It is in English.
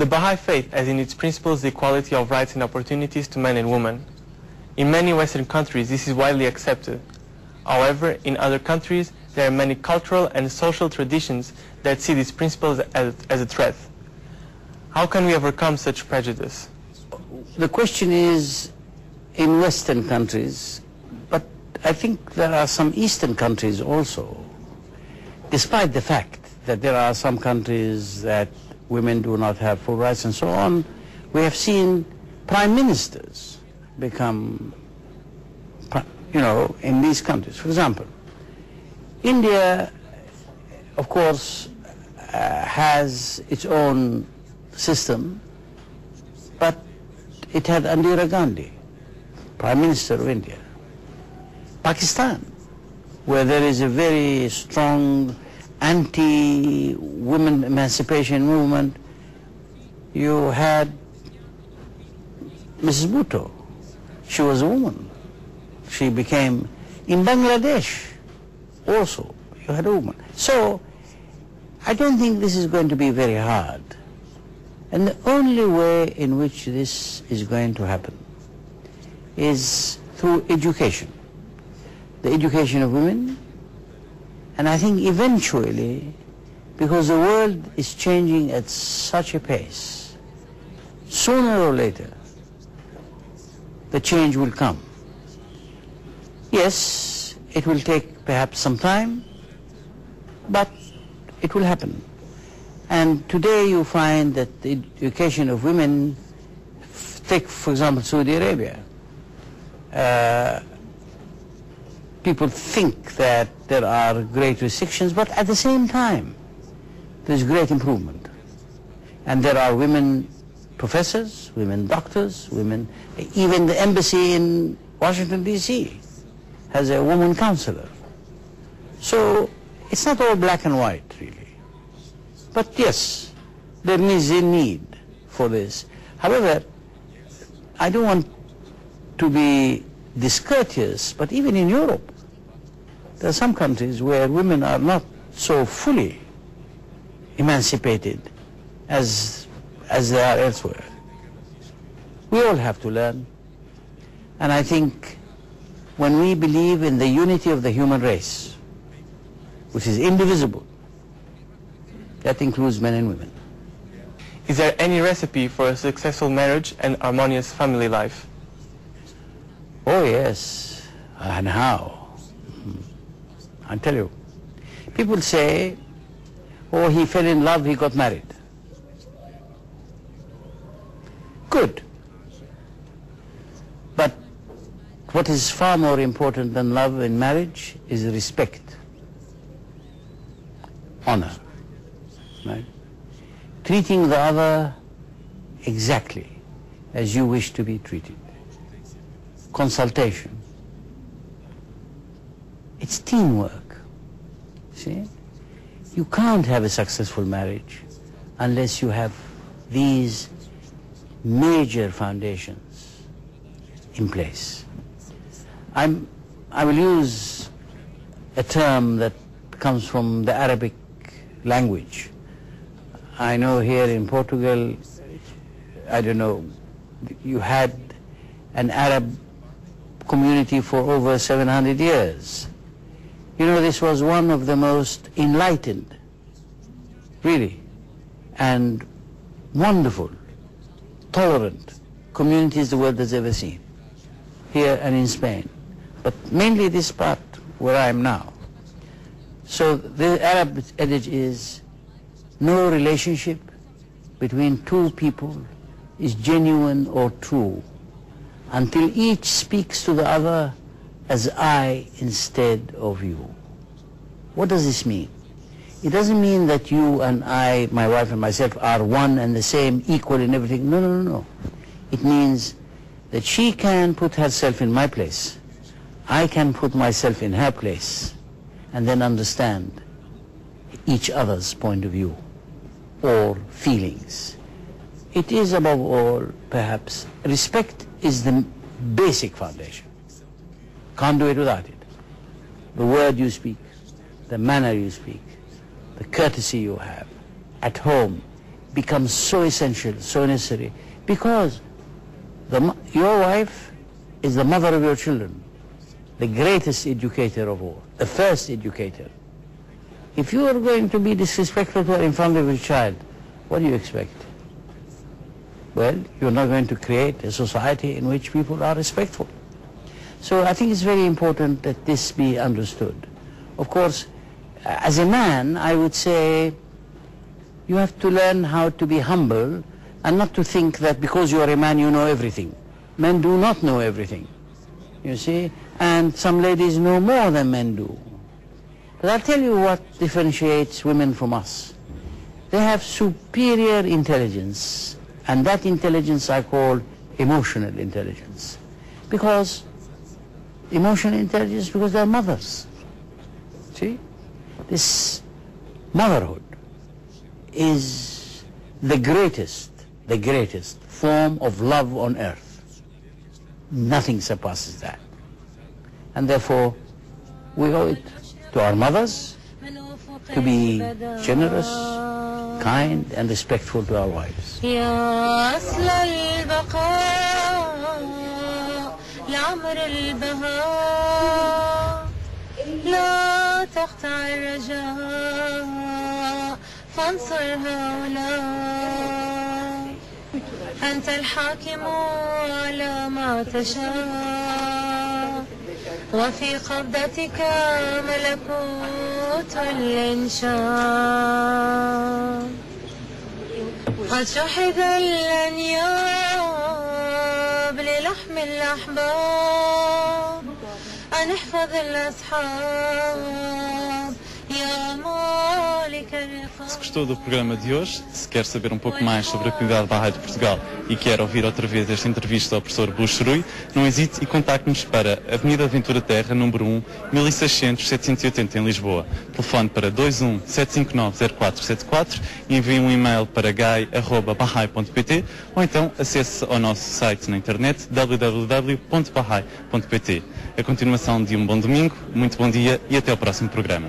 The Baha'i faith has in its principles the equality of rights and opportunities to men and women. In many Western countries this is widely accepted. However, in other countries there are many cultural and social traditions that see these principles as a threat. How can we overcome such prejudice? The question is in Western countries, but I think there are some Eastern countries also, despite the fact that there are some countries that women do not have full rights and so on, we have seen prime ministers become, in these countries. For example, India, of course, has its own system, but it had Indira Gandhi, Prime Minister of India. Pakistan, where there is a very strong anti-women emancipation movement, you had Mrs. Bhutto. She was a woman. She became, in Bangladesh also, you had a woman. So, I don't think this is going to be very hard. And the only way in which this is going to happen is through education. The education of women, and I think eventually, because the world is changing at such a pace, sooner or later, the change will come. Yes, it will take perhaps some time, but it will happen. And today you find that the education of women, take for example Saudi Arabia, people think that there are great restrictions, but at the same time there's great improvement. And there are women professors, women doctors, women, even the embassy in Washington DC has a woman counselor. So it's not all black and white really. But yes, there is a need for this. However, I don't want to be discourteous, but even in Europe, there are some countries where women are not so fully emancipated as they are elsewhere. We all have to learn, and I think when we believe in the unity of the human race, which is indivisible, that includes men and women. Is there any recipe for a successful marriage and harmonious family life? Oh yes, and how? I'll tell you. People say, oh, he fell in love, he got married. Good. But what is far more important than love in marriage is respect, honor, right? Treating the other exactly as you wish to be treated. Consultation. It's teamwork, see? You can't have a successful marriage unless you have these major foundations in place. I will use a term that comes from the Arabic language. I know here in Portugal, I don't know, you had an Arab community for over 700 years. You know, this was one of the most enlightened, really, and wonderful, tolerant communities the world has ever seen, here and in Spain, but mainly this part where I am now. So the Arab adage is, no relationship between two people is genuine or true until each speaks to the other as I instead of you. What does this mean? It doesn't mean that you and I, my wife and myself, are one and the same, equal in everything. No, no, no, no. It means that she can put herself in my place, I can put myself in her place, and then understand each other's point of view or feelings. It is above all, perhaps, respect is the basic foundation. Can't do it without it. The word you speak, the manner you speak, the courtesy you have, at home, becomes so essential, so necessary, because your wife is the mother of your children, the greatest educator of all, the first educator. If you are going to be disrespectful to her in front of your child, what do you expect? Well, you're not going to create a society in which people are respectful. So I think it's very important that this be understood. Of course, as a man, I would say you have to learn how to be humble and not to think that because you are a man you know everything. Men do not know everything, you see, and some ladies know more than men do. But I'll tell you what differentiates women from us. They have superior intelligence, and that intelligence I call emotional intelligence. Because emotional intelligence, because they're mothers. See? This motherhood is the greatest form of love on earth. Nothing surpasses that. And therefore, we owe it to our mothers to be generous, kind, and respectful to our wives. يا أصل البقاء لعمر البهاء لا تقطع الرجاء فانصر هؤلاء أنت الحاكم على ما تشاء وفي قبضتك ملكوت الإنشاء قد شحذ الأنياب للحم الأحباب أن احفظ الأصحاب يا مالك الرقاب. Se gostou do programa de hoje, se quer saber um pouco mais sobre a comunidade Baha'i de Portugal e quer ouvir outra vez esta entrevista ao Professor Bushrui, não hesite e contacte-nos para Avenida Aventura Terra, número 1, 1600-780 em Lisboa. Telefone para 21-759-0474 e envie um e-mail para gai@bahai.pt ou então acesse ao nosso site na internet www.bahai.pt. A continuação de um bom domingo, muito bom dia e até ao próximo programa.